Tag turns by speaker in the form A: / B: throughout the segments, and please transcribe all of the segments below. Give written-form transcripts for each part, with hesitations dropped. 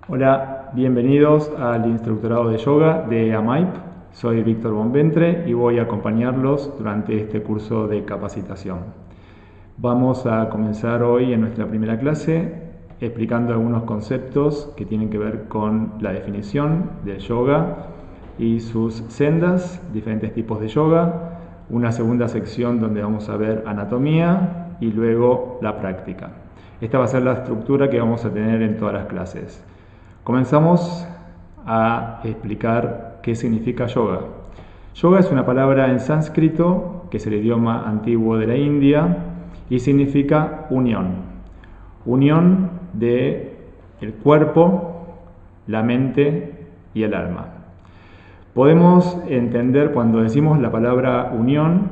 A: Hola, bienvenidos al instructorado de yoga de AMAIP. Soy Víctor Bonventre y voy a acompañarlos durante este curso de capacitación. Vamos a comenzar hoy en nuestra primera clase explicando algunos conceptos que tienen que ver con la definición del yoga y sus sendas, diferentes tipos de yoga, una segunda sección donde vamos a ver anatomía y luego la práctica. Esta va a ser la estructura que vamos a tener en todas las clases. Comenzamos a explicar qué significa yoga. Yoga es una palabra en sánscrito, que es el idioma antiguo de la India, y significa unión. Unión de el cuerpo, la mente y el alma. Podemos entender cuando decimos la palabra unión,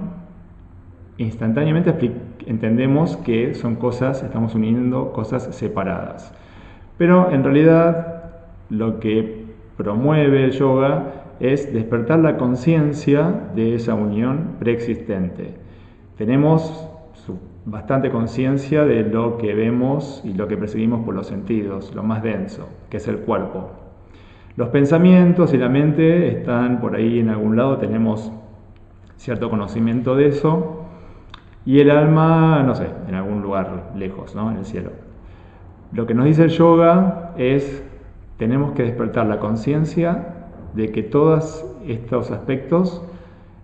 A: instantáneamente entendemos que son cosas, estamos uniendo cosas separadas. Pero en realidad lo que promueve el yoga es despertar la conciencia de esa unión preexistente. Tenemos bastante conciencia de lo que vemos y lo que percibimos por los sentidos, lo más denso, que es el cuerpo. Los pensamientos y la mente están por ahí en algún lado, tenemos cierto conocimiento de eso, y el alma, no sé, en algún lugar lejos, ¿no? En el cielo. Lo que nos dice el yoga es, tenemos que despertar la conciencia de que todos estos aspectos,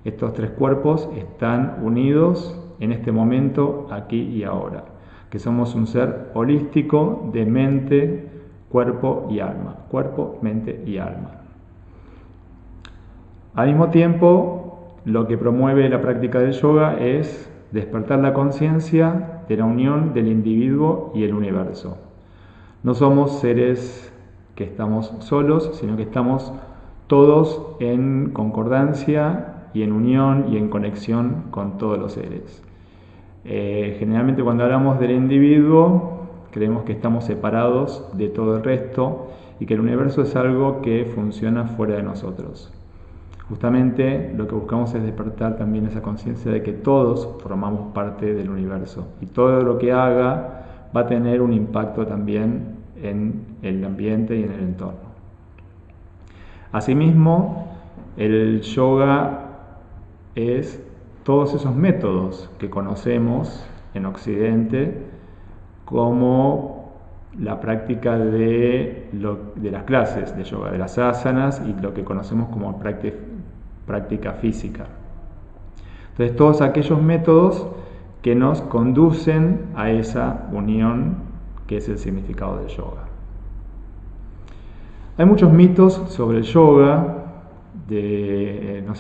A: estos tres cuerpos, están unidos en este momento, aquí y ahora. Que somos un ser holístico de mente, cuerpo y alma. Cuerpo, mente y alma. Al mismo tiempo, lo que promueve la práctica del yoga es despertar la conciencia de la unión del individuo y el universo. No somos seres que estamos solos, sino que estamos todos en concordancia y en unión y en conexión con todos los seres. Generalmente cuando hablamos del individuo, creemos que estamos separados de todo el resto y que el universo es algo que funciona fuera de nosotros. Justamente lo que buscamos es despertar también esa conciencia de que todos formamos parte del universo y todo lo que haga va a tener un impacto también en el ambiente y en el entorno. Asimismo, el yoga es todos esos métodos que conocemos en Occidente como la práctica de las clases de yoga, de las asanas y lo que conocemos como práctica física. Entonces, todos aquellos métodos que nos conducen a esa unión que es el significado del yoga. Hay muchos mitos sobre el yoga,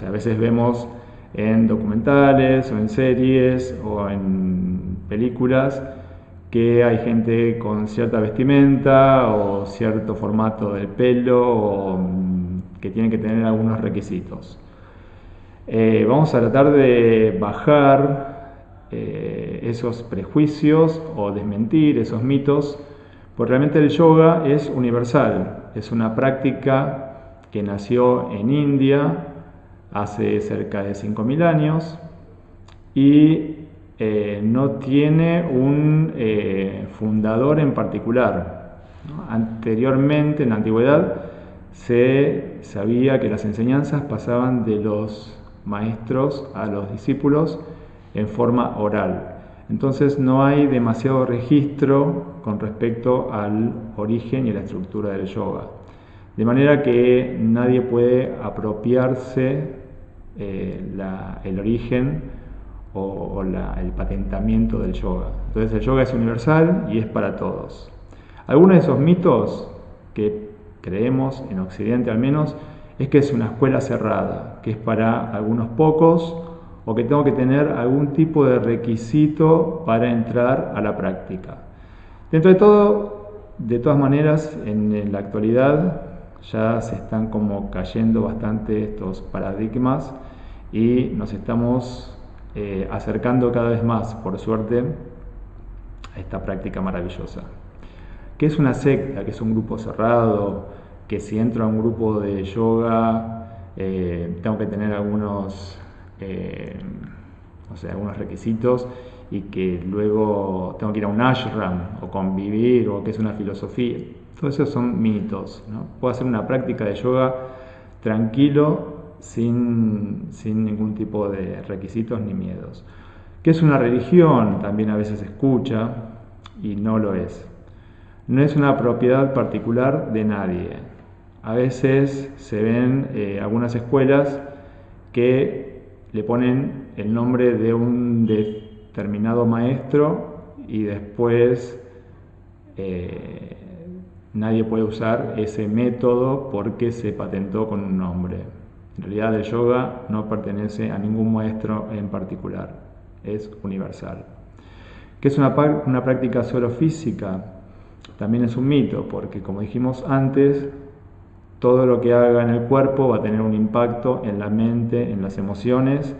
A: a veces vemos en documentales o en series o en películas que hay gente con cierta vestimenta o cierto formato del pelo o que tienen que tener algunos requisitos. Vamos a tratar de bajar esos prejuicios o desmentir esos mitos, porque realmente el yoga es universal, es una práctica que nació en India hace cerca de 5.000 años y no tiene un fundador en particular, ¿no? Anteriormente, en la antigüedad, se sabía que las enseñanzas pasaban de los maestros a los discípulos en forma oral. Entonces no hay demasiado registro con respecto al origen y la estructura del yoga. De manera que nadie puede apropiarse el origen o el patentamiento del yoga. Entonces el yoga es universal y es para todos. Algunos de esos mitos que creemos, en Occidente al menos, es que es una escuela cerrada, que es para algunos pocos o que tengo que tener algún tipo de requisito para entrar a la práctica. Dentro de todo, de todas maneras, en la actualidad ya se están como cayendo bastante estos paradigmas y nos estamos acercando cada vez más, por suerte, a esta práctica maravillosa. ¿Qué es una secta? ¿Qué es un grupo cerrado? Que si entro a un grupo de yoga tengo que tener algunos requisitos y que luego tengo que ir a un ashram o convivir o que es una filosofía. Todos esos son mitos, ¿no? Puedo hacer una práctica de yoga tranquilo, sin ningún tipo de requisitos ni miedos. ¿Qué es una religión? También a veces se escucha y no lo es. No es una propiedad particular de nadie. A veces se ven algunas escuelas que le ponen el nombre de un determinado maestro y después nadie puede usar ese método porque se patentó con un nombre. En realidad el yoga no pertenece a ningún maestro en particular, es universal. ¿Qué es una práctica solo física? También es un mito, porque como dijimos antes, todo lo que haga en el cuerpo va a tener un impacto en la mente, en las emociones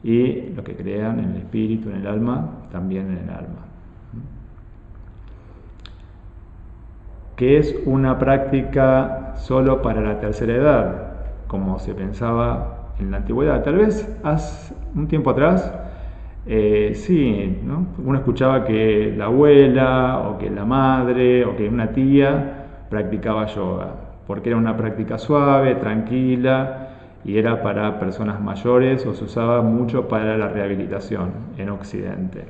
A: y lo que crean en el espíritu, en el alma, también en el alma. ¿Qué es una práctica solo para la tercera edad? Como se pensaba en la antigüedad. Tal vez hace un tiempo atrás, sí, ¿no? Uno escuchaba que la abuela o que la madre o que una tía practicaba yoga, porque era una práctica suave, tranquila y era para personas mayores o se usaba mucho para la rehabilitación en Occidente.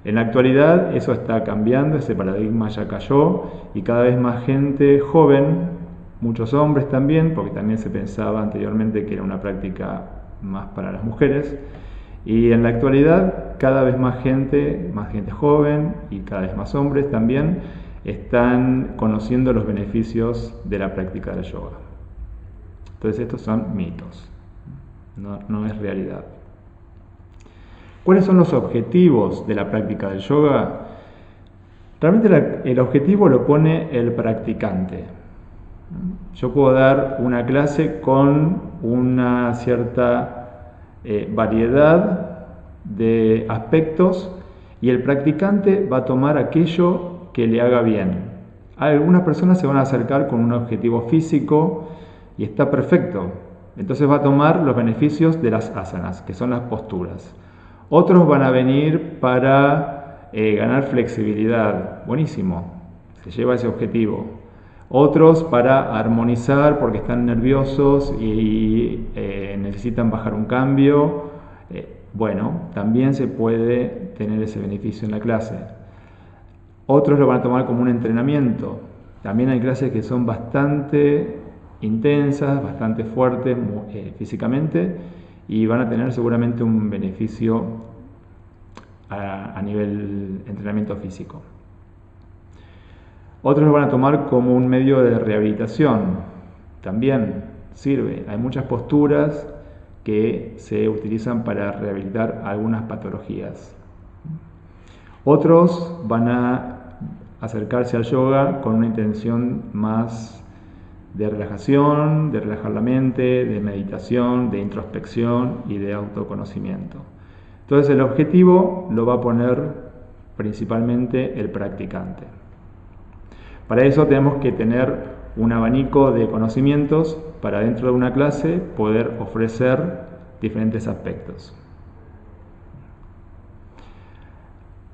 A: En la actualidad eso está cambiando, ese paradigma ya cayó y cada vez más gente joven, muchos hombres también, porque también se pensaba anteriormente que era una práctica más para las mujeres, y en la actualidad cada vez más gente joven y cada vez más hombres también están conociendo los beneficios de la práctica del yoga. Entonces estos son mitos, no es realidad. ¿Cuáles son los objetivos de la práctica del yoga? Realmente el objetivo lo pone el practicante. Yo puedo dar una clase con una cierta variedad de aspectos y el practicante va a tomar aquello que le haga bien. Algunas personas se van a acercar con un objetivo físico y está perfecto. Entonces va a tomar los beneficios de las asanas, que son las posturas. Otros van a venir para ganar flexibilidad. Buenísimo, se lleva ese objetivo. Otros para armonizar porque están nerviosos y necesitan bajar un cambio. Bueno, también se puede tener ese beneficio en la clase. Otros lo van a tomar como un entrenamiento. También hay clases que son bastante intensas, bastante fuertes físicamente y van a tener seguramente un beneficio a nivel entrenamiento físico. Otros lo van a tomar como un medio de rehabilitación. También sirve. Hay muchas posturas que se utilizan para rehabilitar algunas patologías. Otros van a acercarse al yoga con una intención más de relajación, de relajar la mente, de meditación, de introspección y de autoconocimiento. Entonces el objetivo lo va a poner principalmente el practicante. Para eso tenemos que tener un abanico de conocimientos para dentro de una clase poder ofrecer diferentes aspectos.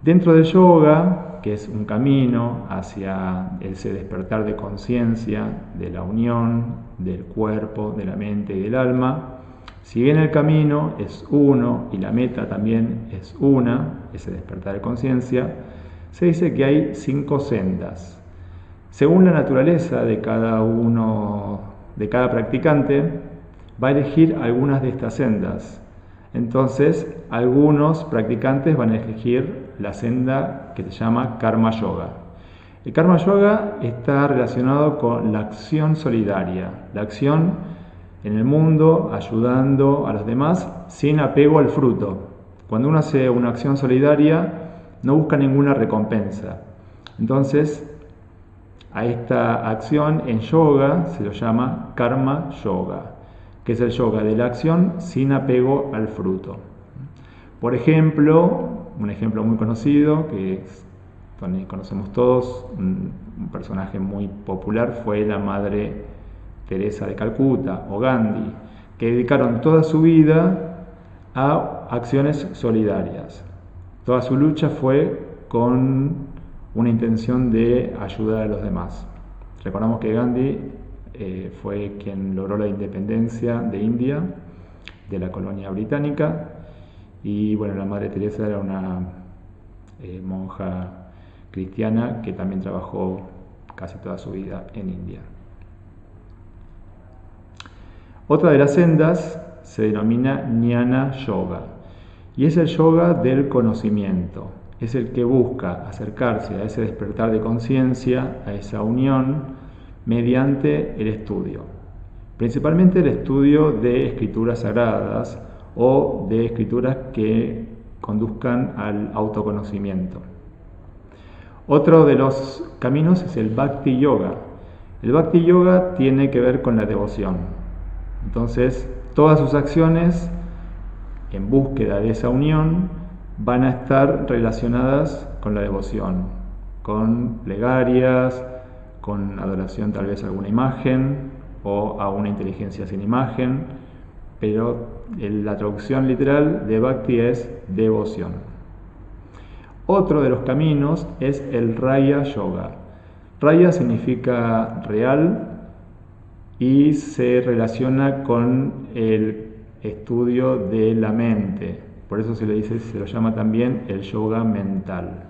A: Dentro del yoga, que es un camino hacia ese despertar de conciencia, de la unión del cuerpo, de la mente y del alma, si bien el camino es uno y la meta también es una, ese despertar de conciencia, se dice que hay 5 sendas. Según la naturaleza de cada practicante, va a elegir algunas de estas sendas. Entonces, algunos practicantes van a elegir la senda que se llama Karma Yoga. El Karma Yoga está relacionado con la acción solidaria, la acción en el mundo ayudando a los demás sin apego al fruto. Cuando uno hace una acción solidaria, no busca ninguna recompensa. Entonces, a esta acción en yoga se lo llama Karma Yoga, que es el yoga de la acción sin apego al fruto. Por ejemplo, un ejemplo muy conocido, que conocemos todos, un personaje muy popular, fue la Madre Teresa de Calcuta o Gandhi, que dedicaron toda su vida a acciones solidarias. Toda su lucha fue con una intención de ayudar a los demás. Recordamos que Gandhi fue quien logró la independencia de India, de la colonia británica, y bueno, la Madre Teresa era una monja cristiana que también trabajó casi toda su vida en India. Otra de las sendas se denomina Jnana Yoga y es el yoga del conocimiento. Es el que busca acercarse a ese despertar de conciencia, a esa unión, mediante el estudio. Principalmente el estudio de escrituras sagradas o de escrituras que conduzcan al autoconocimiento. Otro de los caminos es el Bhakti Yoga. El Bhakti Yoga tiene que ver con la devoción. Entonces, todas sus acciones en búsqueda de esa unión van a estar relacionadas con la devoción, con plegarias, con adoración tal vez a alguna imagen o a una inteligencia sin imagen, pero la traducción literal de Bhakti es devoción. Otro de los caminos es el Raya Yoga. Raya significa real y se relaciona con el estudio de la mente. Por eso se lo llama también el yoga mental.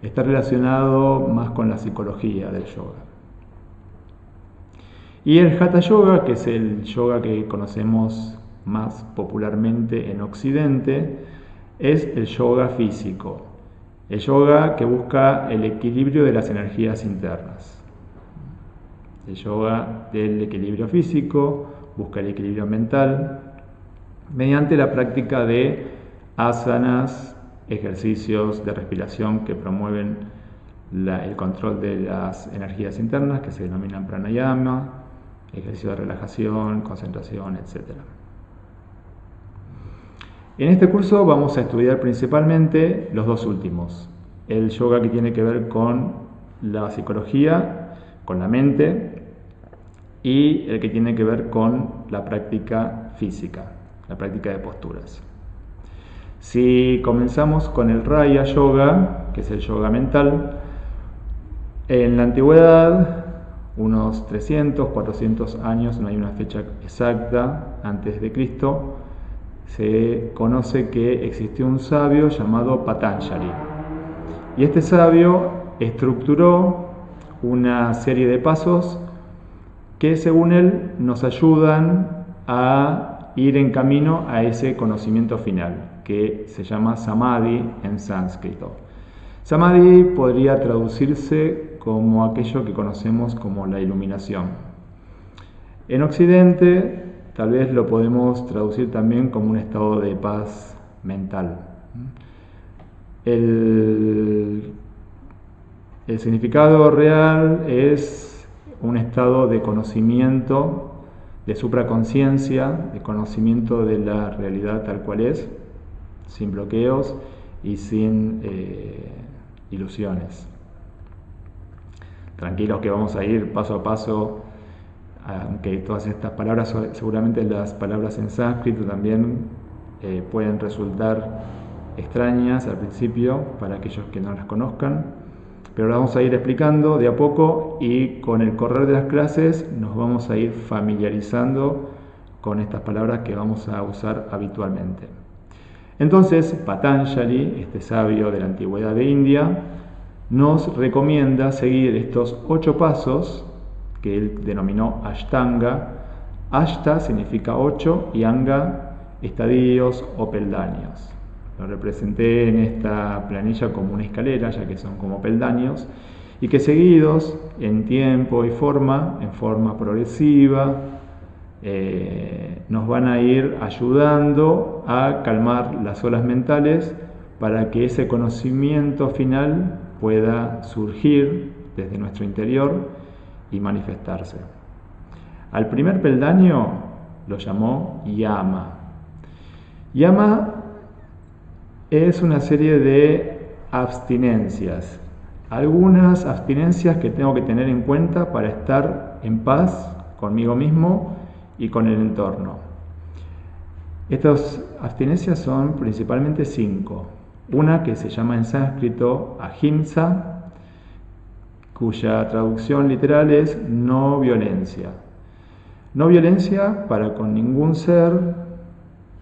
A: Está relacionado más con la psicología del yoga. Y el Hatha Yoga, que es el yoga que conocemos más popularmente en Occidente, es el yoga físico. El yoga que busca el equilibrio de las energías internas. El yoga del equilibrio físico busca el equilibrio mental mediante la práctica de asanas, ejercicios de respiración que promueven el control de las energías internas, que se denominan pranayama, ejercicio de relajación, concentración, etc. En este curso vamos a estudiar principalmente los dos últimos, el yoga que tiene que ver con la psicología, con la mente, y el que tiene que ver con la práctica física, la práctica de posturas. Si comenzamos con el Raya Yoga, que es el yoga mental, en la antigüedad, unos 300, 400 años, no hay una fecha exacta, antes de Cristo, se conoce que existió un sabio llamado Patanjali. Y este sabio estructuró una serie de pasos que, según él, nos ayudan a ir en camino a ese conocimiento final, que se llama Samadhi en sánscrito. Samadhi podría traducirse como aquello que conocemos como la iluminación. En Occidente, tal vez lo podemos traducir también como un estado de paz mental. El significado real es un estado de conocimiento, de supraconciencia, de conocimiento de la realidad tal cual es, sin bloqueos y sin ilusiones. Tranquilos que vamos a ir paso a paso, aunque todas estas palabras, seguramente las palabras en sánscrito también pueden resultar extrañas al principio para aquellos que no las conozcan, pero las vamos a ir explicando de a poco y con el correr de las clases nos vamos a ir familiarizando con estas palabras que vamos a usar habitualmente. Entonces, Patanjali, este sabio de la antigüedad de India, nos recomienda seguir estos 8 pasos que él denominó Ashtanga. Ashta significa 8 y Anga, estadios o peldaños. Lo representé en esta planilla como una escalera, ya que son como peldaños, y que seguidos en tiempo y forma, en forma progresiva, nos van a ir ayudando a calmar las olas mentales para que ese conocimiento final pueda surgir desde nuestro interior y manifestarse. Al primer peldaño lo llamó Yama. Yama es una serie de abstinencias, algunas abstinencias que tengo que tener en cuenta para estar en paz conmigo mismo y con el entorno. Estas abstinencias son principalmente 5. Una que se llama en sánscrito ahimsa, cuya traducción literal es no violencia. No violencia para con ningún ser,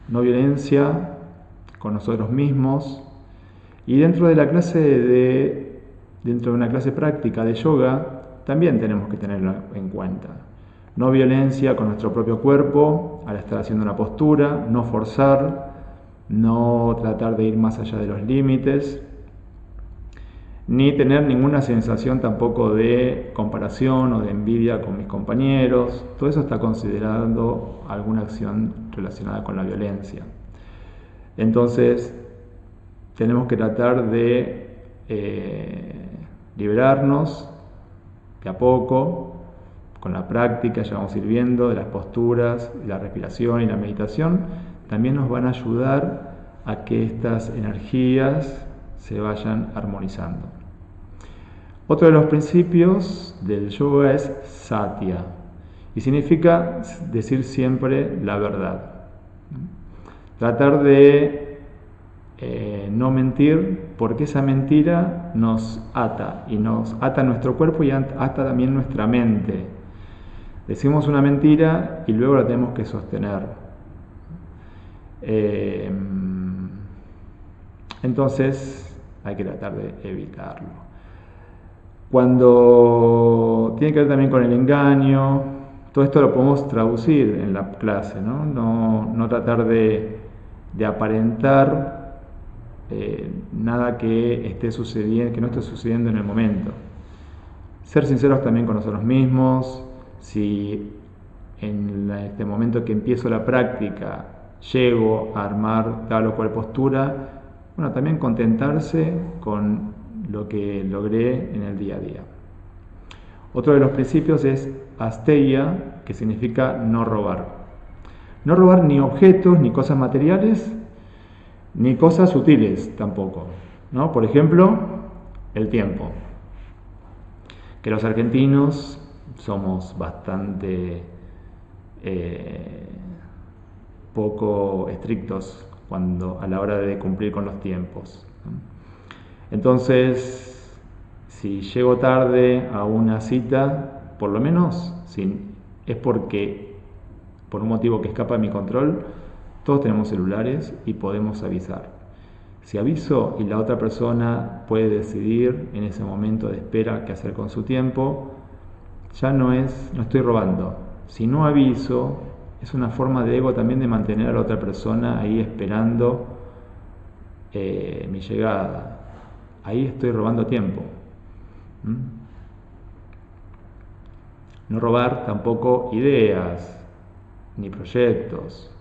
A: no violencia con nosotros mismos. Y dentro de una clase práctica de yoga, también tenemos que tenerlo en cuenta. No violencia con nuestro propio cuerpo al estar haciendo una postura, no forzar, no tratar de ir más allá de los límites, ni tener ninguna sensación tampoco de comparación o de envidia con mis compañeros. Todo eso está considerando alguna acción relacionada con la violencia. Entonces, tenemos que tratar de liberarnos de a poco, con la práctica, ya vamos a ir viendo, de las posturas, la respiración y la meditación, también nos van a ayudar a que estas energías se vayan armonizando. Otro de los principios del yoga es satya, y significa decir siempre la verdad. Tratar de no mentir, porque esa mentira nos ata, y nos ata nuestro cuerpo y ata también nuestra mente. Decimos una mentira y luego la tenemos que sostener. Entonces hay que tratar de evitarlo. Cuando tiene que ver también con el engaño, todo esto lo podemos traducir en la clase, ¿no? No tratar de aparentar nada que esté sucediendo, que no esté sucediendo en el momento. Ser sinceros también con nosotros mismos. Si en este momento que empiezo la práctica llego a armar tal o cual postura, bueno, también contentarse con lo que logré en el día a día. Otro de los principios es asteya, que significa no robar. No robar ni objetos, ni cosas materiales, ni cosas sutiles tampoco, ¿no? Por ejemplo, el tiempo. Que los argentinos somos bastante poco estrictos a la hora de cumplir con los tiempos, ¿no? Entonces, si llego tarde a una cita, por lo menos es porque por un motivo que escapa de mi control, todos tenemos celulares y podemos avisar. Si aviso y la otra persona puede decidir en ese momento de espera qué hacer con su tiempo, ya no estoy robando. Si no aviso, es una forma de ego también de mantener a la otra persona ahí esperando mi llegada. Ahí estoy robando tiempo. No robar tampoco ideas ni proyectos.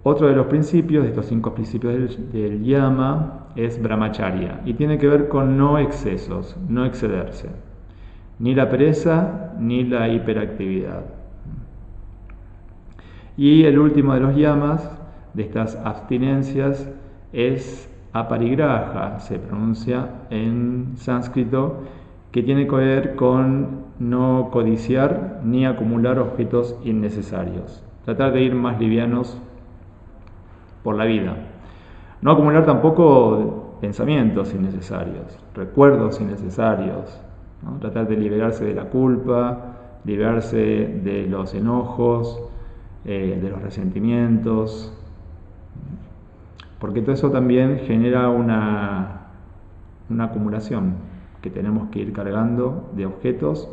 A: Otro de los principios, de estos 5 principios del yama, es brahmacharya, y tiene que ver con no excesos, no excederse, ni la pereza ni la hiperactividad. Y el último de los yamas, de estas abstinencias, es aparigraha, se pronuncia en sánscrito, que tiene que ver con no codiciar ni acumular objetos innecesarios. Tratar de ir más livianos por la vida. No acumular tampoco pensamientos innecesarios, recuerdos innecesarios, ¿no? Tratar de liberarse de la culpa, liberarse de los enojos, de los resentimientos, porque todo eso también genera una acumulación que tenemos que ir cargando de objetos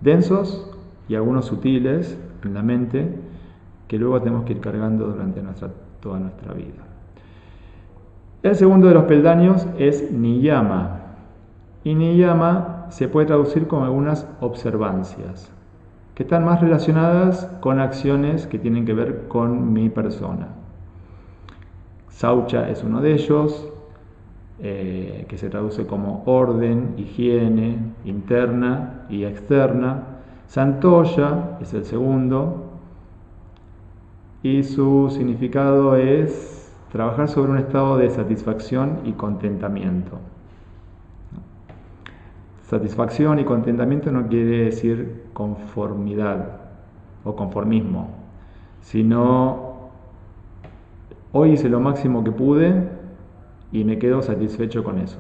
A: densos y algunos sutiles en la mente que luego tenemos que ir cargando durante toda nuestra vida. El segundo de los peldaños es niyama, y niyama se puede traducir como algunas observancias que están más relacionadas con acciones que tienen que ver con mi persona. Saucha es uno de ellos, que se traduce como orden, higiene interna y externa. Santoya es el segundo, y su significado es trabajar sobre un estado de satisfacción y contentamiento. Satisfacción y contentamiento no quiere decir conformidad o conformismo, sino hoy hice lo máximo que pude y me quedo satisfecho con eso.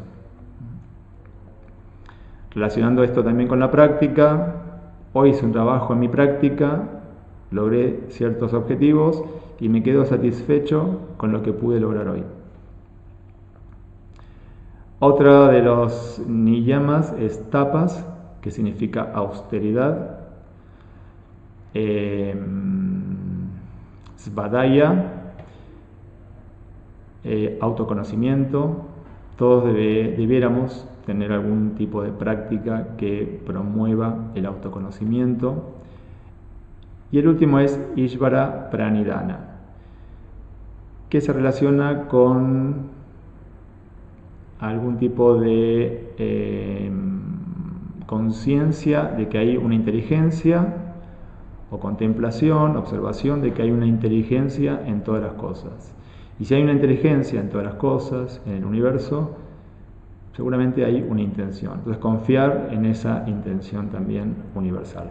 A: Relacionando esto también con la práctica, hoy hice un trabajo en mi práctica, logré ciertos objetivos y me quedo satisfecho con lo que pude lograr hoy. Otra de los niyamas es tapas, que significa austeridad. Svadhyaya, autoconocimiento. Todos debiéramos tener algún tipo de práctica que promueva el autoconocimiento. Y el último es Ishvara Pranidhana, que se relaciona con algún tipo de conciencia de que hay una inteligencia, o contemplación, observación de que hay una inteligencia en todas las cosas. Y si hay una inteligencia en todas las cosas, en el universo, seguramente hay una intención. Entonces confiar en esa intención también universal.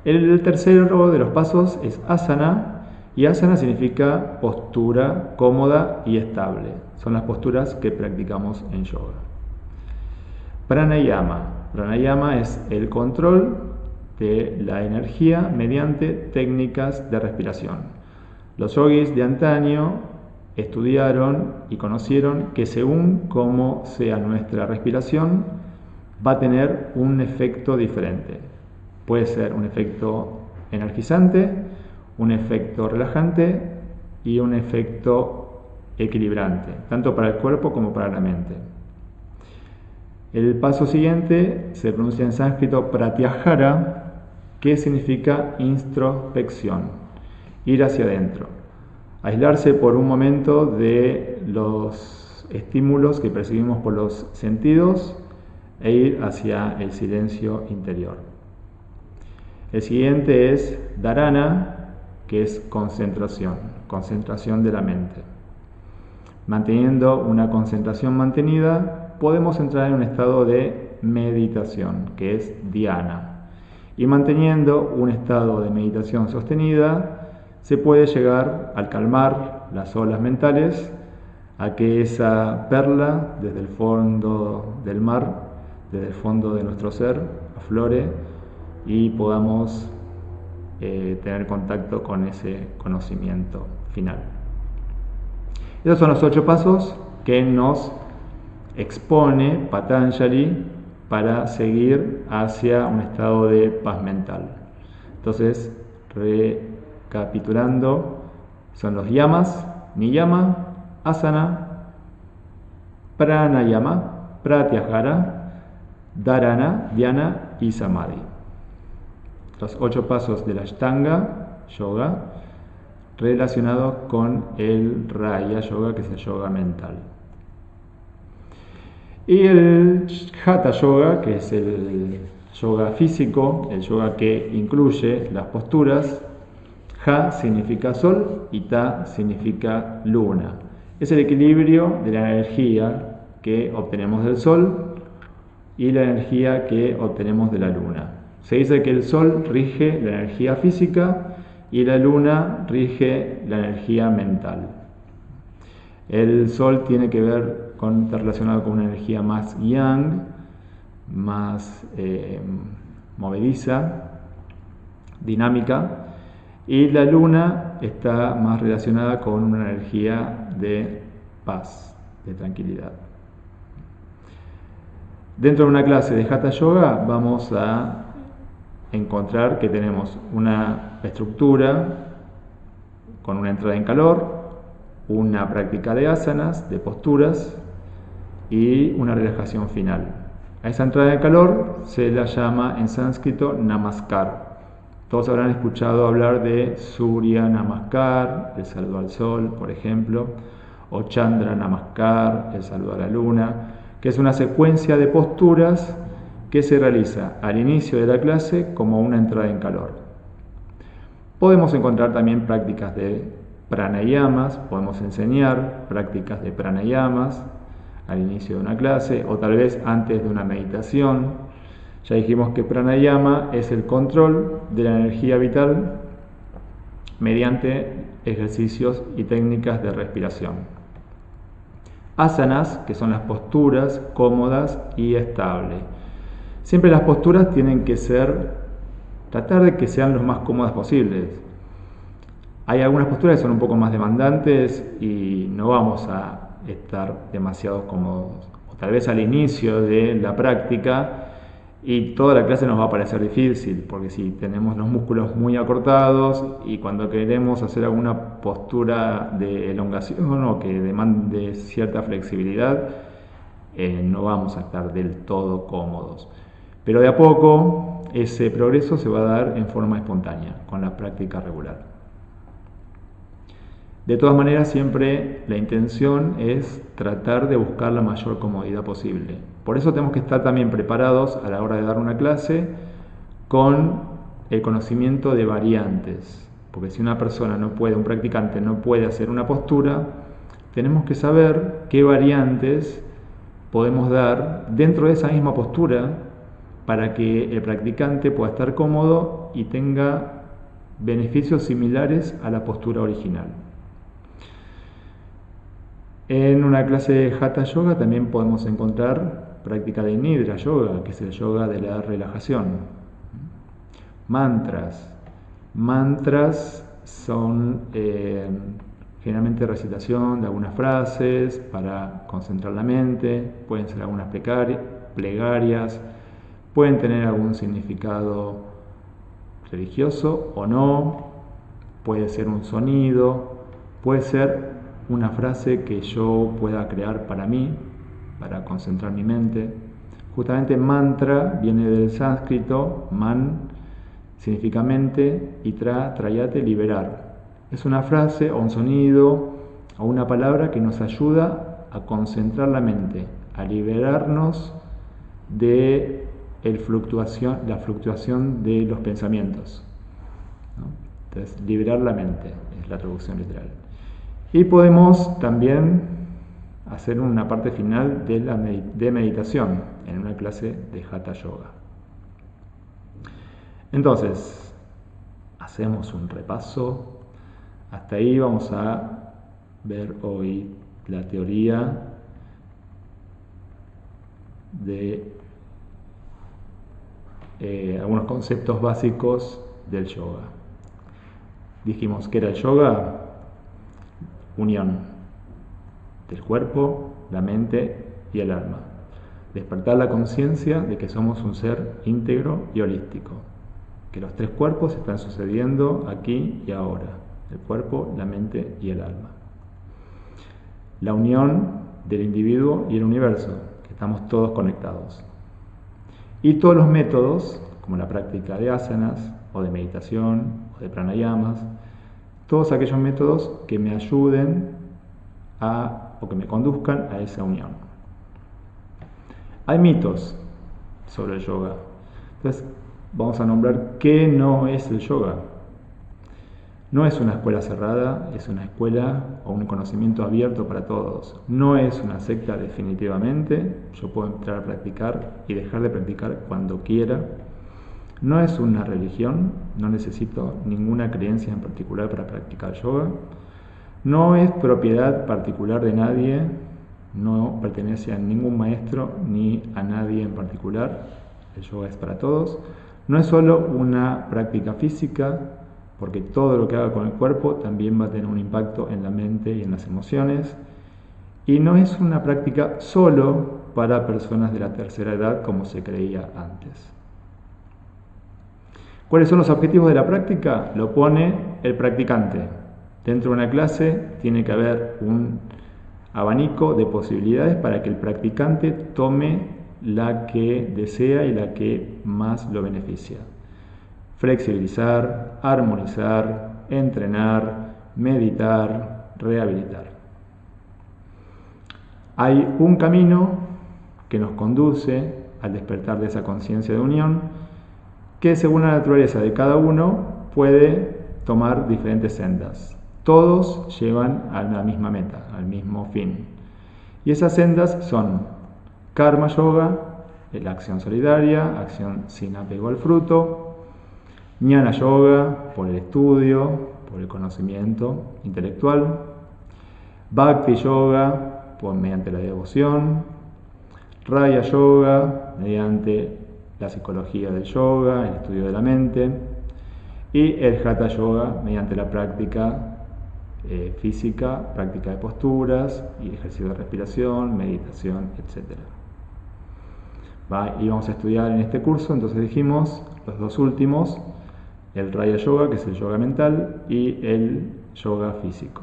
A: El tercero de los pasos es asana, y asana significa postura cómoda y estable. Son las posturas que practicamos en yoga. Pranayama. Pranayama es el control de la energía mediante técnicas de respiración. Los yogis de antaño estudiaron y conocieron que según cómo sea nuestra respiración, va a tener un efecto diferente. Puede ser un efecto energizante, un efecto relajante y un efecto equilibrante, tanto para el cuerpo como para la mente. El paso siguiente se pronuncia en sánscrito pratyahara, que significa introspección, ir hacia adentro, aislarse por un momento de los estímulos que percibimos por los sentidos e ir hacia el silencio interior. El siguiente es dharana, que es concentración de la mente. Manteniendo una concentración mantenida, podemos entrar en un estado de meditación, que es dhyana. Y manteniendo un estado de meditación sostenida, se puede llegar, al calmar las olas mentales, a que esa perla desde el fondo del mar, desde el fondo de nuestro ser, aflore y podamos tener contacto con ese conocimiento final. Esos son los 8 pasos que nos expone Patanjali para seguir hacia un estado de paz mental. Entonces, recapitulando, son los yamas: niyama, asana, pranayama, pratyahara, dharana, dhyana y samadhi. Los 8 pasos de la Ashtanga Yoga relacionados con el Raya Yoga, que es el yoga mental. Y el Hatha Yoga, que es el yoga físico, el yoga que incluye las posturas. Ha significa sol y Ta significa luna. Es el equilibrio de la energía que obtenemos del sol y la energía que obtenemos de la luna. Se dice que el sol rige la energía física y la luna rige la energía mental. El sol tiene que ver está relacionado con una energía más yang, más movediza, dinámica, y la luna está más relacionada con una energía de paz, de tranquilidad. Dentro de una clase de Hatha Yoga vamos a encontrar que tenemos una estructura con una entrada en calor, una práctica de asanas, de posturas, y una relajación final. A esa entrada de calor se la llama en sánscrito Namaskar. Todos habrán escuchado hablar de Surya Namaskar, el saludo al sol, por ejemplo, o Chandra Namaskar, el saludo a la luna, que es una secuencia de posturas que se realiza al inicio de la clase como una entrada en calor. Podemos encontrar también prácticas de pranayamas, podemos enseñar prácticas de pranayamas al inicio de una clase o tal vez antes de una meditación. Ya dijimos que pranayama es el control de la energía vital mediante ejercicios y técnicas de respiración. Asanas, que son las posturas cómodas y estables. Siempre las posturas tienen que tratar de que sean lo más cómodas posibles. Hay algunas posturas que son un poco más demandantes y no vamos a estar demasiado cómodos. O tal vez al inicio de la práctica y toda la clase nos va a parecer difícil, porque si tenemos los músculos muy acortados y cuando queremos hacer alguna postura de elongación o que demande cierta flexibilidad, no vamos a estar del todo cómodos. Pero de a poco ese progreso se va a dar en forma espontánea, con la práctica regular. De todas maneras, siempre la intención es tratar de buscar la mayor comodidad posible. Por eso tenemos que estar también preparados a la hora de dar una clase con el conocimiento de variantes. Porque si una persona no puede, un practicante no puede hacer una postura, tenemos que saber qué variantes podemos dar dentro de esa misma postura para que el practicante pueda estar cómodo y tenga beneficios similares a la postura original. En una clase de Hatha Yoga también podemos encontrar práctica de Nidra Yoga, que es el yoga de la relajación. Mantras. Mantras son generalmente recitación de algunas frases para concentrar la mente, pueden ser algunas plegarias, pueden tener algún significado religioso o no, puede ser un sonido, puede ser una frase que yo pueda crear para mí, para concentrar mi mente. Justamente mantra viene del sánscrito, man significa mente y trayate, liberar. Es una frase o un sonido o una palabra que nos ayuda a concentrar la mente, a liberarnos de la fluctuación de los pensamientos, ¿no? Entonces, liberar la mente es la traducción literal. Y podemos también hacer una parte final de meditación en una clase de Hatha Yoga. Entonces, hacemos un repaso. Hasta ahí vamos a ver hoy la teoría de algunos conceptos básicos del yoga. Dijimos que era el yoga, unión del cuerpo, la mente y el alma. Despertar la conciencia de que somos un ser íntegro y holístico, que los tres cuerpos están sucediendo aquí y ahora, el cuerpo, la mente y el alma. La unión del individuo y el universo, que estamos todos conectados. Y todos los métodos, como la práctica de asanas, o de meditación, o de pranayamas, todos aquellos métodos que me ayuden o que me conduzcan a esa unión. Hay mitos sobre el yoga. Entonces, vamos a nombrar qué no es el yoga. No es una escuela cerrada, es una escuela o un conocimiento abierto para todos. No es una secta definitivamente, yo puedo entrar a practicar y dejar de practicar cuando quiera. No es una religión, no necesito ninguna creencia en particular para practicar yoga. No es propiedad particular de nadie, no pertenece a ningún maestro ni a nadie en particular. El yoga es para todos. No es solo una práctica física, porque todo lo que haga con el cuerpo también va a tener un impacto en la mente y en las emociones. Y no es una práctica solo para personas de la tercera edad como se creía antes. ¿Cuáles son los objetivos de la práctica? Lo pone el practicante. Dentro de una clase tiene que haber un abanico de posibilidades para que el practicante tome la que desea y la que más lo beneficia. Flexibilizar, armonizar, entrenar, meditar, rehabilitar. Hay un camino que nos conduce al despertar de esa conciencia de unión que según la naturaleza de cada uno puede tomar diferentes sendas. Todos llevan a la misma meta, al mismo fin. Y esas sendas son Karma Yoga, la acción solidaria, acción sin apego al fruto; Jnana Yoga, por el estudio, por el conocimiento intelectual; Bhakti Yoga, mediante la devoción, Raya Yoga, mediante la psicología del yoga, el estudio de la mente, y el Hatha Yoga, mediante la práctica física, práctica de posturas y ejercicio de respiración, meditación, etc. Y vamos a estudiar en este curso, entonces dijimos, los dos últimos, el Raya Yoga, que es el yoga mental, y el yoga físico.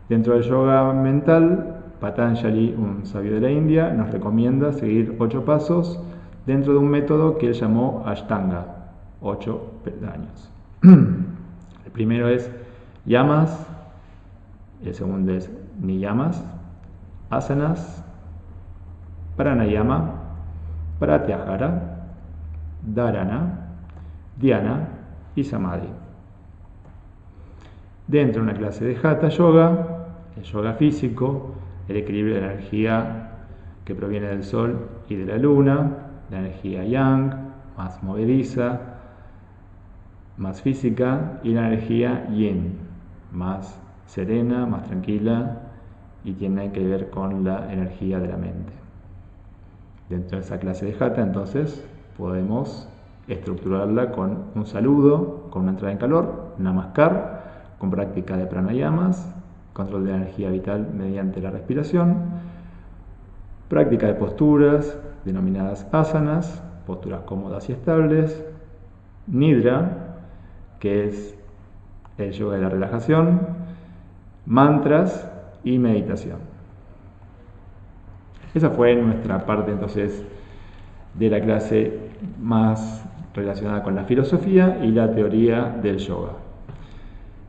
A: Dentro del yoga mental, Patanjali, un sabio de la India, nos recomienda seguir 8 pasos dentro de un método que él llamó Ashtanga, 8 peldaños. El primero es yamas, el segundo es niyamas, asanas, pranayama, pratyahara, dharana, dhyana y samadhi. Dentro de una clase de Hatha Yoga, el yoga físico, el equilibrio de la energía que proviene del sol y de la luna, la energía yang, más movediza, más física, y la energía yin, más serena, más tranquila, y tiene que ver con la energía de la mente. Dentro de esa clase de Hatha, entonces, podemos estructurarla con un saludo, con una entrada en calor, namaskar, con práctica de pranayamas, control de la energía vital mediante la respiración, práctica de posturas denominadas asanas, posturas cómodas y estables, nidra, que es el yoga de la relajación, mantras y meditación. Esa fue nuestra parte entonces de la clase más relacionada con la filosofía y la teoría del yoga.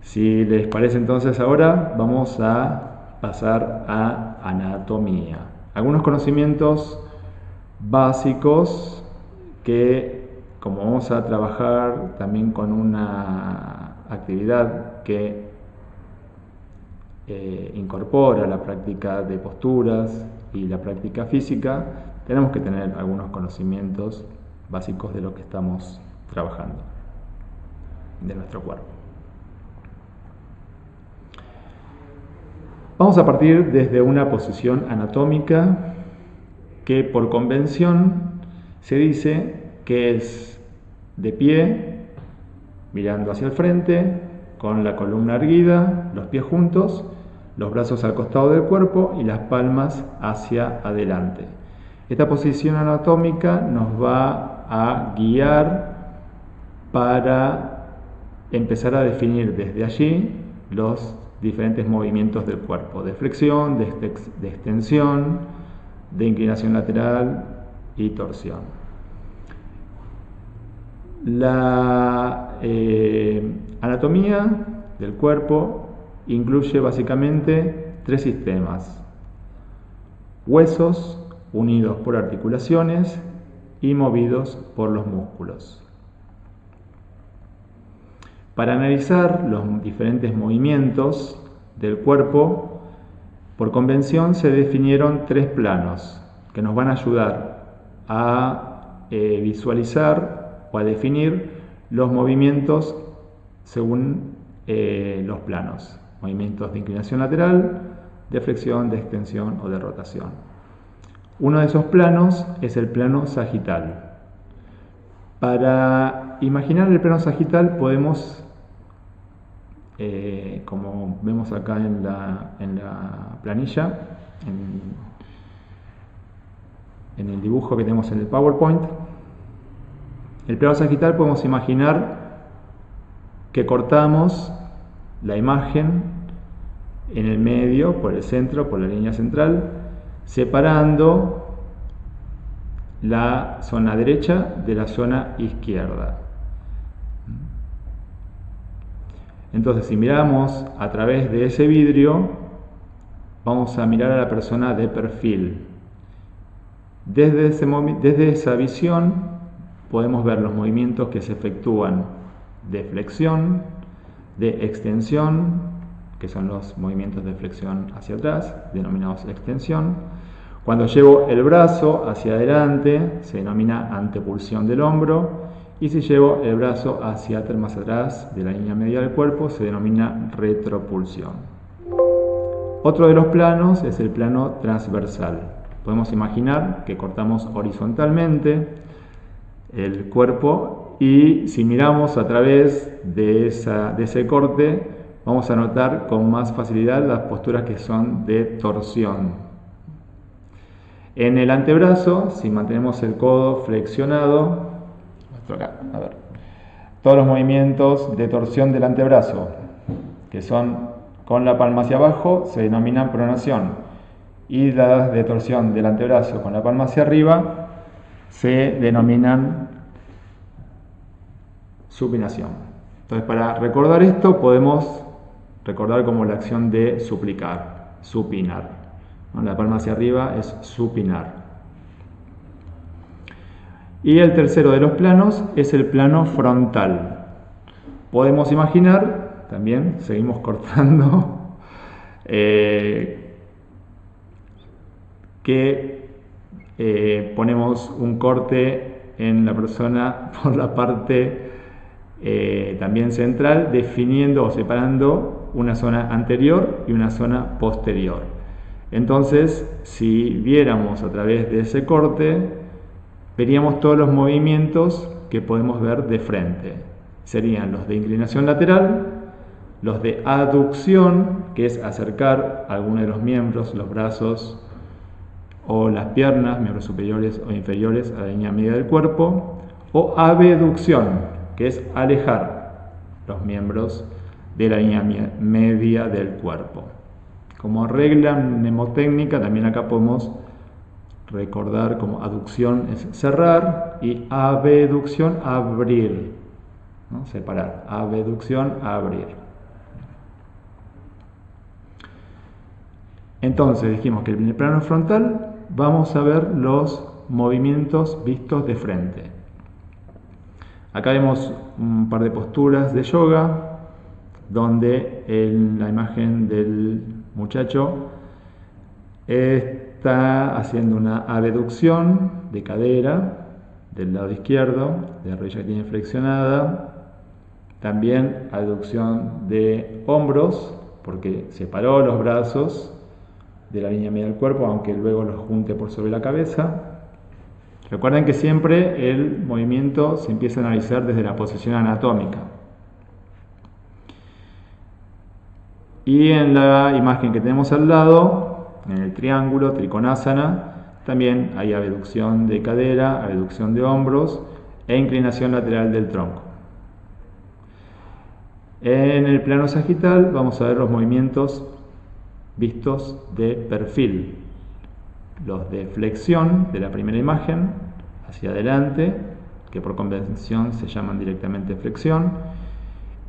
A: Si les parece, entonces ahora vamos a pasar a anatomía. Algunos conocimientos básicos que, como vamos a trabajar también con una actividad que incorpora la práctica de posturas y la práctica física, tenemos que tener algunos conocimientos básicos de lo que estamos trabajando, de nuestro cuerpo. Vamos a partir desde una posición anatómica que por convención se dice que es de pie, mirando hacia el frente, con la columna erguida, los pies juntos, los brazos al costado del cuerpo y las palmas hacia adelante. Esta posición anatómica nos va a guiar para empezar a definir desde allí los diferentes movimientos del cuerpo, de flexión, de extensión, de inclinación lateral y torsión. La anatomía del cuerpo incluye básicamente 3 sistemas: huesos unidos por articulaciones y movidos por los músculos. Para analizar los diferentes movimientos del cuerpo, por convención se definieron 3 planos que nos van a ayudar a visualizar o a definir los movimientos según los planos. Movimientos de inclinación lateral, de flexión, de extensión o de rotación. Uno de esos planos es el plano sagital. Para imaginar el plano sagital podemos, como vemos acá en la planilla, en el dibujo que tenemos en el PowerPoint, el plano sagital podemos imaginar que cortamos la imagen en el medio, por el centro, por la línea central, separando la zona derecha de la zona izquierda. Entonces, si miramos a través de ese vidrio, vamos a mirar a la persona de perfil. Desde esa visión podemos ver los movimientos que se efectúan de flexión, de extensión, que son los movimientos de flexión hacia atrás, denominados extensión. Cuando llevo el brazo hacia adelante, se denomina antepulsión del hombro, y si llevo el brazo hacia más atrás de la línea media del cuerpo, se denomina retropulsión. Otro de los planos es el plano transversal. Podemos imaginar que cortamos horizontalmente el cuerpo y si miramos a través de ese corte, vamos a notar con más facilidad las posturas que son de torsión. En el antebrazo, si mantenemos el codo flexionado, todos los movimientos de torsión del antebrazo, que son con la palma hacia abajo, se denominan pronación, y las de torsión del antebrazo con la palma hacia arriba se denominan supinación. Entonces, para recordar esto, podemos recordar como la acción de suplicar, supinar. La palma hacia arriba es supinar. Y el tercero de los planos es el plano frontal. Podemos imaginar, también seguimos cortando, que ponemos un corte en la persona por la parte también central, definiendo o separando una zona anterior y una zona posterior. Entonces, si viéramos a través de ese corte, veríamos todos los movimientos que podemos ver de frente. Serían los de inclinación lateral, los de aducción, que es acercar alguno de los miembros, los brazos o las piernas, miembros superiores o inferiores a la línea media del cuerpo, o abducción, que es alejar los miembros de la línea media del cuerpo. Como regla mnemotécnica, también acá podemos recordar como aducción es cerrar y abducción abrir, ¿no? Separar, abducción abrir. Entonces dijimos que en el plano frontal vamos a ver los movimientos vistos de frente. Acá vemos un par de posturas de yoga donde en la imagen del muchacho está haciendo una abducción de cadera del lado izquierdo, de la rodilla que tiene flexionada, también abducción de hombros porque separó los brazos de la línea media del cuerpo, aunque luego los junte por sobre la cabeza. Recuerden que siempre el movimiento se empieza a analizar desde la posición anatómica. Y en la imagen que tenemos al lado, en el triángulo, Trikonasana, también hay abducción de cadera, abducción de hombros e inclinación lateral del tronco. En el plano sagital vamos a ver los movimientos vistos de perfil. Los de flexión de la primera imagen hacia adelante, que por convención se llaman directamente flexión,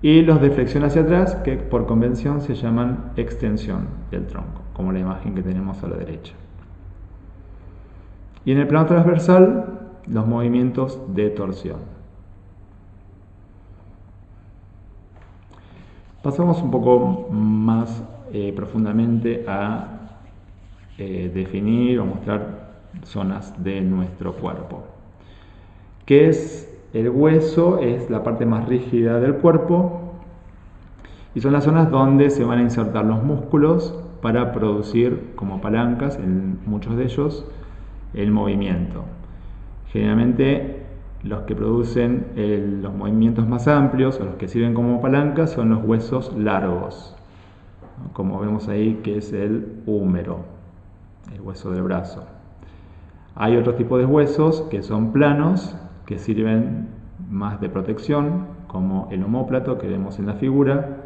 A: y los de flexión hacia atrás, que por convención se llaman extensión del tronco, como la imagen que tenemos a la derecha. Y en el plano transversal, los movimientos de torsión. Pasamos un poco más profundamente a definir o mostrar zonas de nuestro cuerpo. ¿Qué es el hueso? Es la parte más rígida del cuerpo y son las zonas donde se van a insertar los músculos para producir como palancas, en muchos de ellos, el movimiento. Generalmente los que producen los movimientos más amplios o los que sirven como palancas son los huesos largos, ¿no? Como vemos ahí, que es el húmero, el hueso del brazo. Hay otro tipo de huesos que son planos, que sirven más de protección, como el omóplato que vemos en la figura,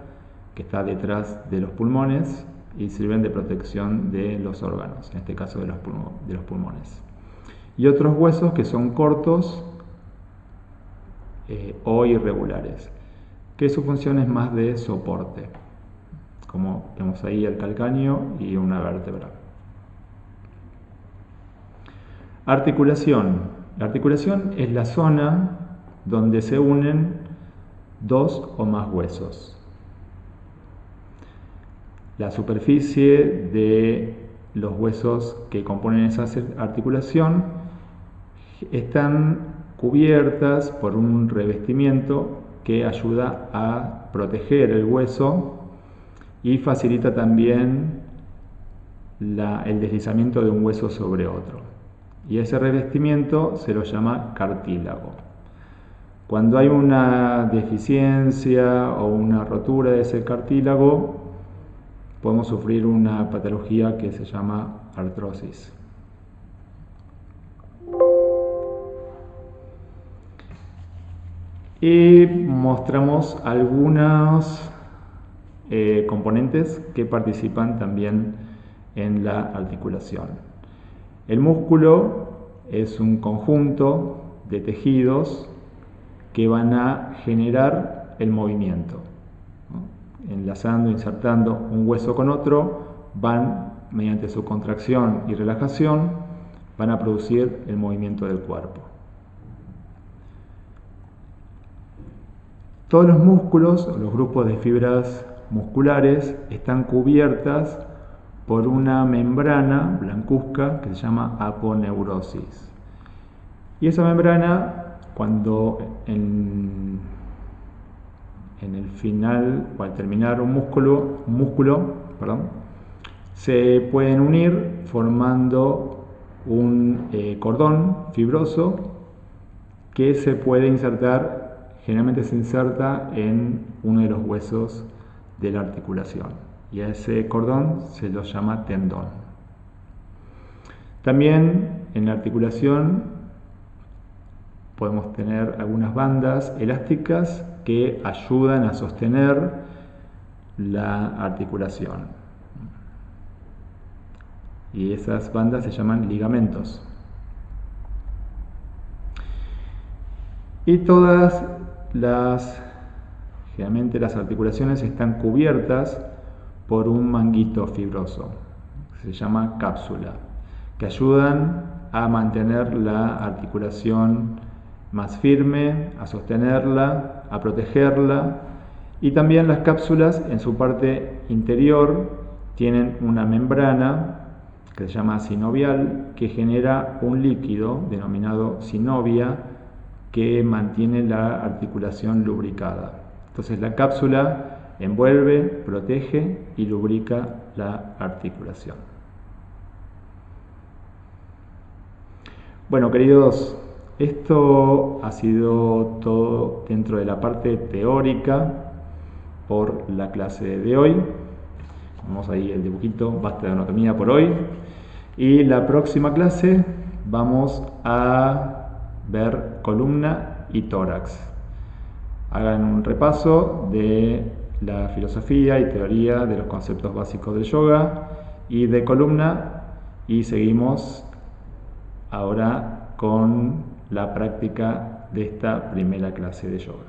A: que está detrás de los pulmones, y sirven de protección de los órganos, en este caso de los pulmones. Y otros huesos que son cortos o irregulares, que su función es más de soporte, como vemos ahí el calcáneo y una vértebra. Articulación. La articulación es la zona donde se unen dos o más huesos. La superficie de los huesos que componen esa articulación están cubiertas por un revestimiento que ayuda a proteger el hueso y facilita también el deslizamiento de un hueso sobre otro. Y ese revestimiento se lo llama cartílago. Cuando hay una deficiencia o una rotura de ese cartílago, podemos sufrir una patología que se llama artrosis. Y mostramos algunos componentes que participan también en la articulación. El músculo es un conjunto de tejidos que van a generar el movimiento, ¿no? Enlazando, insertando un hueso con otro, van, mediante su contracción y relajación, van a producir el movimiento del cuerpo. Todos los músculos, los grupos de fibras musculares, están cubiertas por una membrana blancuzca que se llama aponeurosis. Y esa membrana, cuando en el final o al terminar un músculo, se pueden unir formando un cordón fibroso que se puede insertar. Generalmente se inserta en uno de los huesos de la articulación y a ese cordón se lo llama tendón. También en la articulación podemos tener algunas bandas elásticas que ayudan a sostener la articulación. Y esas bandas se llaman ligamentos. Y generalmente las articulaciones están cubiertas por un manguito fibroso, que se llama cápsula, que ayudan a mantener la articulación más firme, a sostenerla, a protegerla. Y también las cápsulas en su parte interior tienen una membrana que se llama sinovial, que genera un líquido denominado sinovia, que mantiene la articulación lubricada. Entonces la cápsula envuelve, protege y lubrica la articulación. Bueno, queridos, esto ha sido todo dentro de la parte teórica por la clase de hoy. Vamos ahí el dibujito, basta de anatomía por hoy. Y la próxima clase vamos a ver columna y tórax. Hagan un repaso de la filosofía y teoría de los conceptos básicos del yoga y de columna, y seguimos ahora con la práctica de esta primera clase de yoga.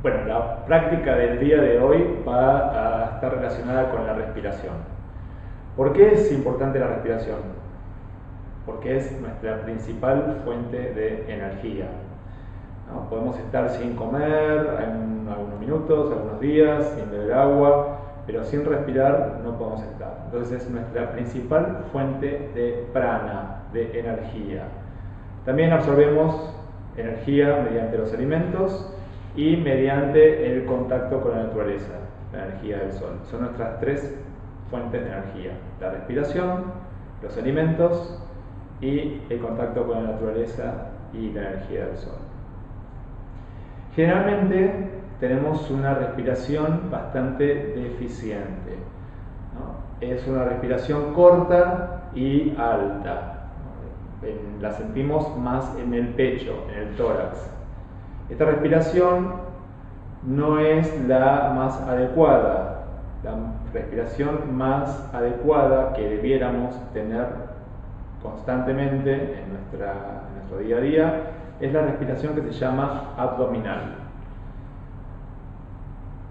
A: Bueno, la práctica del día de hoy va a estar relacionada con la respiración. ¿Por qué es importante la respiración? Porque es nuestra principal fuente de energía, ¿no? Podemos estar sin comer algunos minutos, algunos días, sin beber agua, pero sin respirar no podemos estar. Entonces es nuestra principal fuente de prana, de energía. También absorbemos energía mediante los alimentos y mediante el contacto con la naturaleza, la energía del sol. Son nuestras tres fuentes de energía: la respiración, los alimentos y el contacto con la naturaleza y la energía del sol. Generalmente tenemos una respiración bastante deficiente, ¿no? Es una respiración corta y alta. La sentimos más en el pecho, en el tórax. Esta respiración no es la más adecuada. La respiración más adecuada que debiéramos tener constantemente en nuestro día a día es la respiración que se llama abdominal.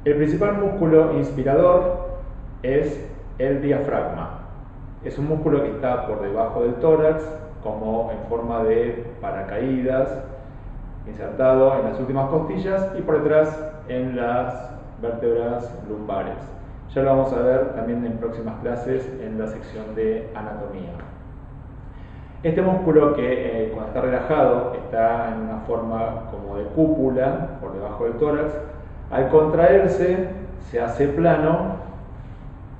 A: El principal músculo inspirador es el diafragma. Es un músculo que está por debajo del tórax, como en forma de paracaídas, insertado en las últimas costillas y por detrás en las vértebras lumbares. Ya lo vamos a ver también en próximas clases en la sección de anatomía. Este músculo que cuando está relajado está en una forma como de cúpula por debajo del tórax, al contraerse se hace plano,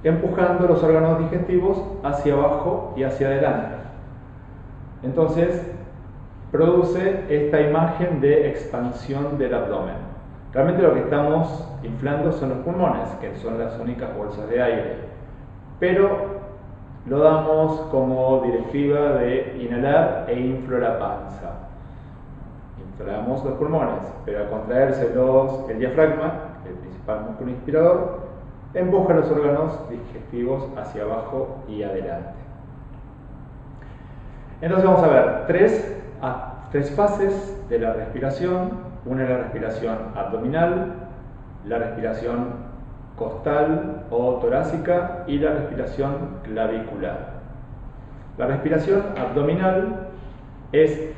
A: empujando los órganos digestivos hacia abajo y hacia adelante. Entonces produce esta imagen de expansión del abdomen. Realmente lo que estamos inflando son los pulmones, que son las únicas bolsas de aire, pero lo damos como directiva de inhalar e inflo la panza. Inflamos los pulmones, pero al contraerse el diafragma, el principal músculo inspirador, empuja los órganos digestivos hacia abajo y adelante. Entonces vamos a ver tres fases de la respiración. Una es la respiración abdominal, la respiración costal o torácica y la respiración clavicular. La respiración abdominal es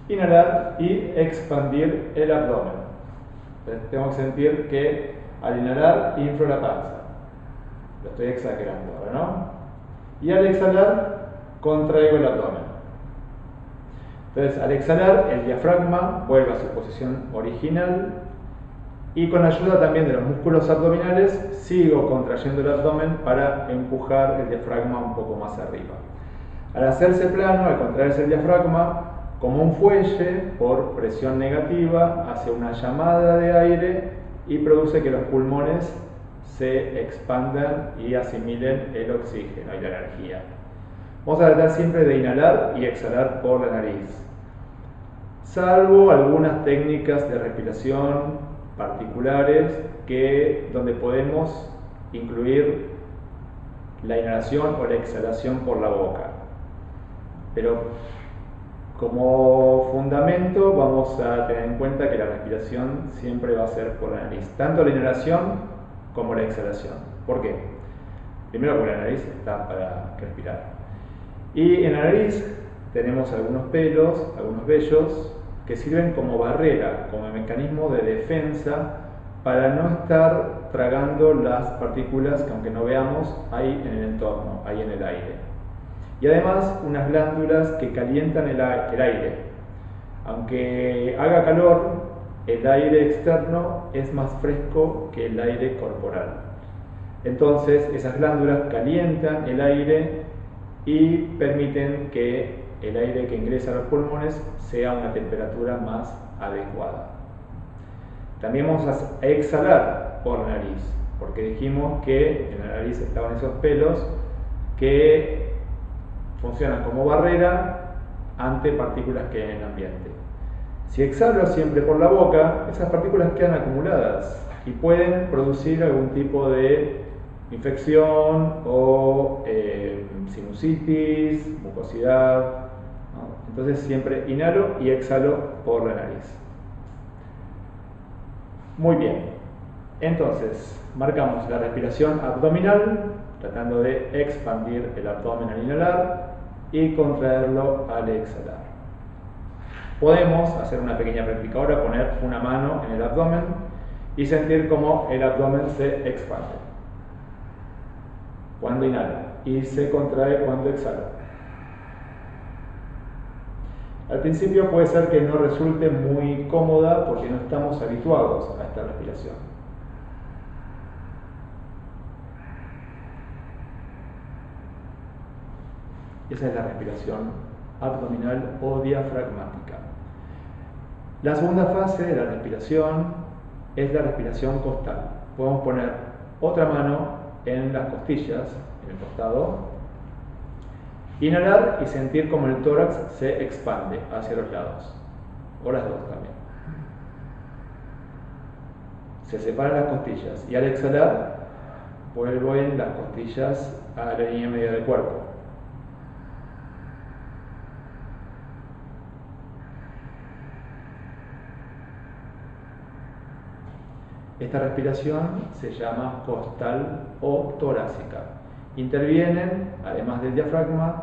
A: inhalar y expandir el abdomen. Entonces tengo que sentir que al inhalar inflo la panza. Lo estoy exagerando ahora, ¿no? Y al exhalar contraigo el abdomen. Entonces al exhalar el diafragma vuelve a su posición original y con la ayuda también de los músculos abdominales sigo contrayendo el abdomen para empujar el diafragma un poco más arriba. Al hacerse plano, al contraerse el diafragma, como un fuelle, por presión negativa, hace una llamada de aire y produce que los pulmones se expandan y asimilen el oxígeno y la energía. Vamos a tratar siempre de inhalar y exhalar por la nariz, salvo algunas técnicas de respiración particulares donde podemos incluir la inhalación o la exhalación por la boca. Pero como fundamento vamos a tener en cuenta que la respiración siempre va a ser por la nariz, tanto la inhalación como la exhalación. ¿Por qué? Primero porque la nariz está para respirar. Y en la nariz tenemos algunos pelos, algunos vellos, que sirven como barrera, como mecanismo de defensa para no estar tragando las partículas que, aunque no veamos, hay en el entorno, hay en el aire. Y además unas glándulas que calientan el aire. Aunque haga calor, el aire externo es más fresco que el aire corporal. Entonces esas glándulas calientan el aire y permiten que el aire que ingresa a los pulmones sea a una temperatura más adecuada. También vamos a exhalar por la nariz, porque dijimos que en la nariz estaban esos pelos que funcionan como barrera ante partículas que hay en el ambiente. Si exhalo siempre por la boca, esas partículas quedan acumuladas y pueden producir algún tipo de infección o sinusitis, mucosidad, ¿no? Entonces siempre inhalo y exhalo por la nariz. Muy bien, entonces marcamos la respiración abdominal, tratando de expandir el abdomen al inhalar y contraerlo al exhalar. Podemos hacer una pequeña práctica ahora, poner una mano en el abdomen y sentir cómo el abdomen se expande cuando inhalo y se contrae cuando exhalo. Al principio puede ser que no resulte muy cómoda porque no estamos habituados a esta respiración. Esa es la respiración abdominal o diafragmática. La segunda fase de la respiración es la respiración costal. Podemos poner otra mano en las costillas, en el costado, inhalar y sentir como el tórax se expande hacia los lados, o las dos también. Se separan las costillas y al exhalar vuelven las costillas a la línea media del cuerpo. Esta respiración se llama costal o torácica. Intervienen, además del diafragma,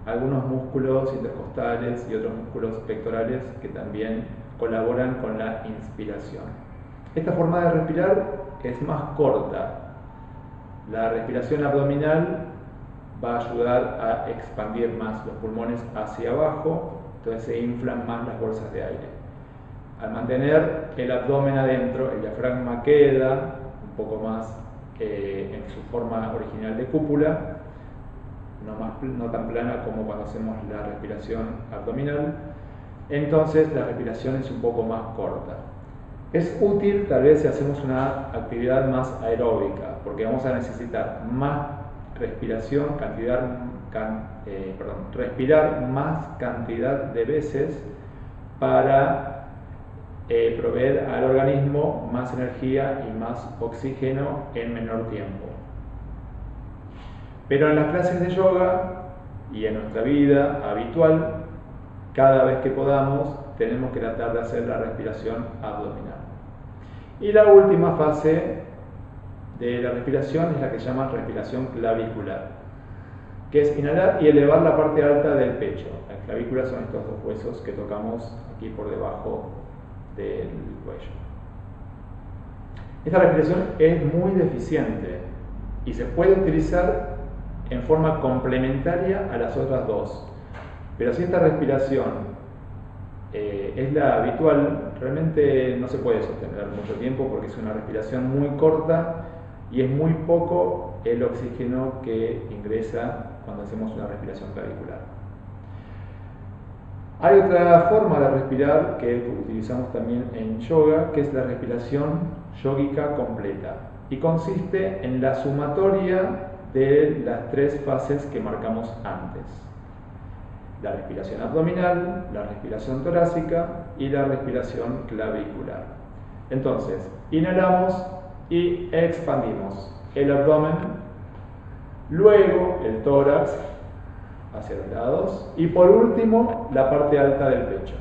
A: algunos músculos intercostales y otros músculos pectorales que también colaboran con la inspiración. Esta forma de respirar es más corta. La respiración abdominal va a ayudar a expandir más los pulmones hacia abajo, entonces se inflan más las bolsas de aire. Al mantener el abdomen adentro, el diafragma queda un poco más en su forma original de cúpula, no tan plana como cuando hacemos la respiración abdominal, entonces la respiración es un poco más corta. Es útil tal vez si hacemos una actividad más aeróbica, porque vamos a necesitar más respiración, respirar más cantidad de veces para proveer al organismo más energía y más oxígeno en menor tiempo. Pero en las clases de yoga y en nuestra vida habitual, cada vez que podamos, tenemos que tratar de hacer la respiración abdominal. Y la última fase de la respiración es la que se llama respiración clavicular, que es inhalar y elevar la parte alta del pecho. Las clavículas son estos dos huesos que tocamos aquí por debajo del cuello. Esta respiración es muy deficiente y se puede utilizar en forma complementaria a las otras dos. Pero si esta respiración es la habitual, realmente no se puede sostener mucho tiempo porque es una respiración muy corta y es muy poco el oxígeno que ingresa cuando hacemos una respiración clavicular. Hay otra forma de respirar que utilizamos también en yoga, que es la respiración yógica completa, y consiste en la sumatoria de las tres fases que marcamos antes: la respiración abdominal, la respiración torácica y la respiración clavicular. Entonces, inhalamos y expandimos el abdomen, luego el tórax hacia los lados y por último la parte alta del pecho.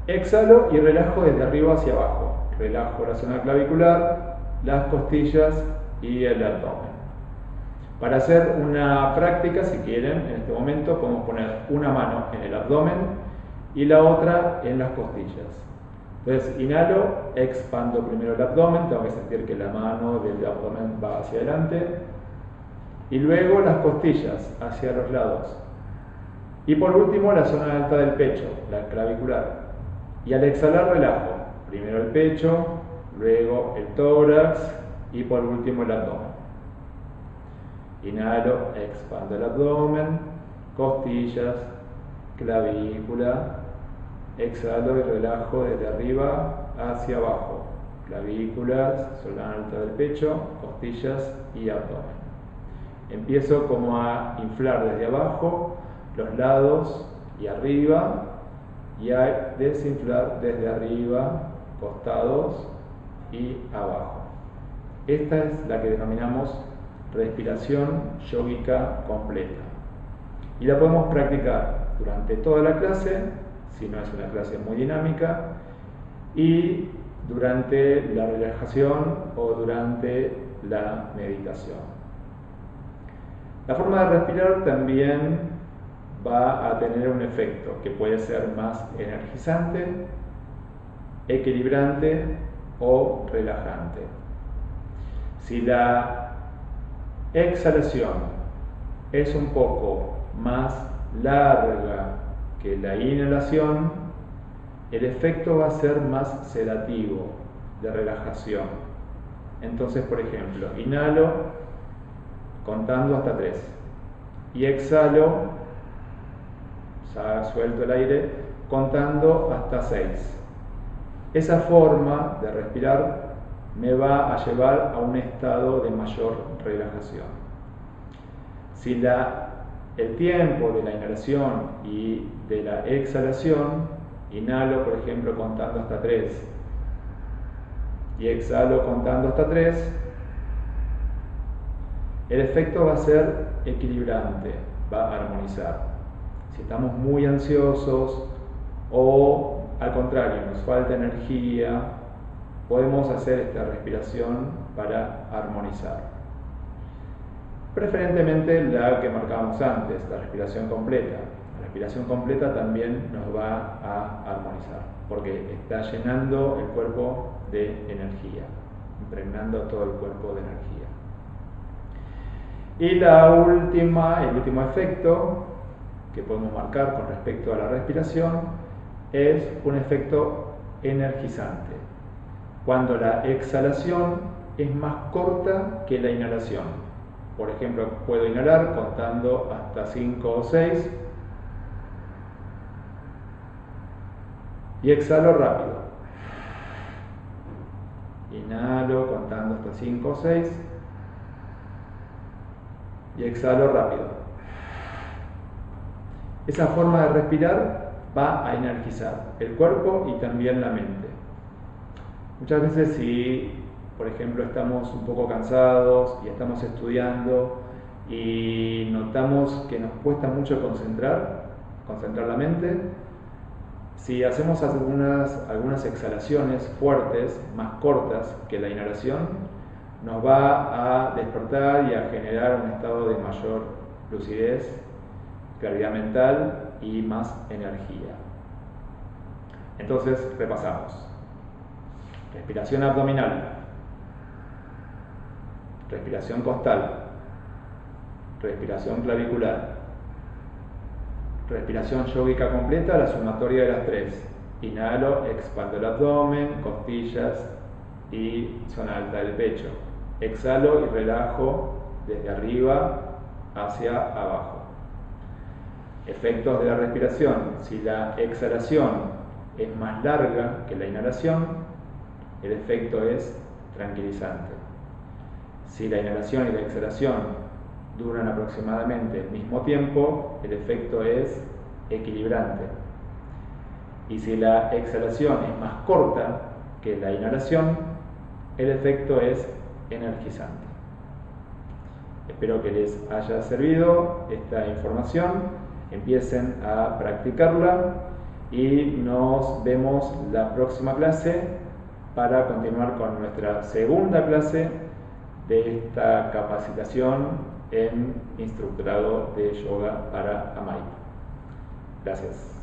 A: Exhalo y relajo desde arriba hacia abajo. Relajo la zona clavicular, las costillas y el abdomen. Para hacer una práctica, si quieren, en este momento podemos poner una mano en el abdomen y la otra en las costillas. Entonces, inhalo, expando primero el abdomen, tengo que sentir que la mano del abdomen va hacia adelante, y luego las costillas hacia los lados. Y por último, la zona alta del pecho, la clavicular. Y al exhalar, relajo. Primero el pecho, luego el tórax y por último el abdomen. Inhalo, expando el abdomen, costillas, clavícula. Exhalo y relajo desde arriba hacia abajo. Clavículas, zona alta del pecho, costillas y abdomen. Empiezo como a inflar desde abajo, los lados y arriba, y a desinflar desde arriba, costados y abajo. Esta es la que denominamos respiración yógica completa. Y la podemos practicar durante toda la clase, si no es una clase muy dinámica, y durante la relajación o durante la meditación. La forma de respirar también va a tener un efecto que puede ser más energizante, equilibrante o relajante. Si la exhalación es un poco más larga que la inhalación, el efecto va a ser más sedativo, de relajación. Entonces, por ejemplo, inhalo contando hasta 3 y exhalo, suelto el aire, contando hasta 6. Esa forma de respirar me va a llevar a un estado de mayor relajación. Si el tiempo de la inhalación y de la exhalación, inhalo por ejemplo contando hasta 3 y exhalo contando hasta 3, el efecto va a ser equilibrante, va a armonizar. Si estamos muy ansiosos o al contrario nos falta energía, podemos hacer esta respiración para armonizar. Preferentemente la que marcábamos antes, la respiración completa. La respiración completa también nos va a armonizar, porque está llenando el cuerpo de energía, impregnando todo el cuerpo de energía. Y el último efecto que podemos marcar con respecto a la respiración es un efecto energizante, cuando la exhalación es más corta que la inhalación. Por ejemplo, puedo inhalar contando hasta 5 o 6 y exhalo rápido. Inhalo contando hasta 5 o 6 y exhalo rápido. Esa forma de respirar va a energizar el cuerpo y también la mente. Muchas veces si, por ejemplo, estamos un poco cansados y estamos estudiando y notamos que nos cuesta mucho concentrar la mente, si hacemos algunas exhalaciones fuertes, más cortas que la inhalación, nos va a despertar y a generar un estado de mayor lucidez, claridad mental y más energía. Entonces, repasamos. Respiración abdominal, respiración costal, respiración clavicular, respiración yógica completa, la sumatoria de las tres. Inhalo, expando el abdomen, costillas y zona alta del pecho. Exhalo y relajo desde arriba hacia abajo. Efectos de la respiración. Si la exhalación es más larga que la inhalación, el efecto es tranquilizante. Si la inhalación y la exhalación duran aproximadamente el mismo tiempo, el efecto es equilibrante. Y si la exhalación es más corta que la inhalación, el efecto es energizante. Espero que les haya servido esta información, empiecen a practicarla y nos vemos la próxima clase para continuar con nuestra segunda clase de esta capacitación en instructorado de yoga para Amai. Gracias.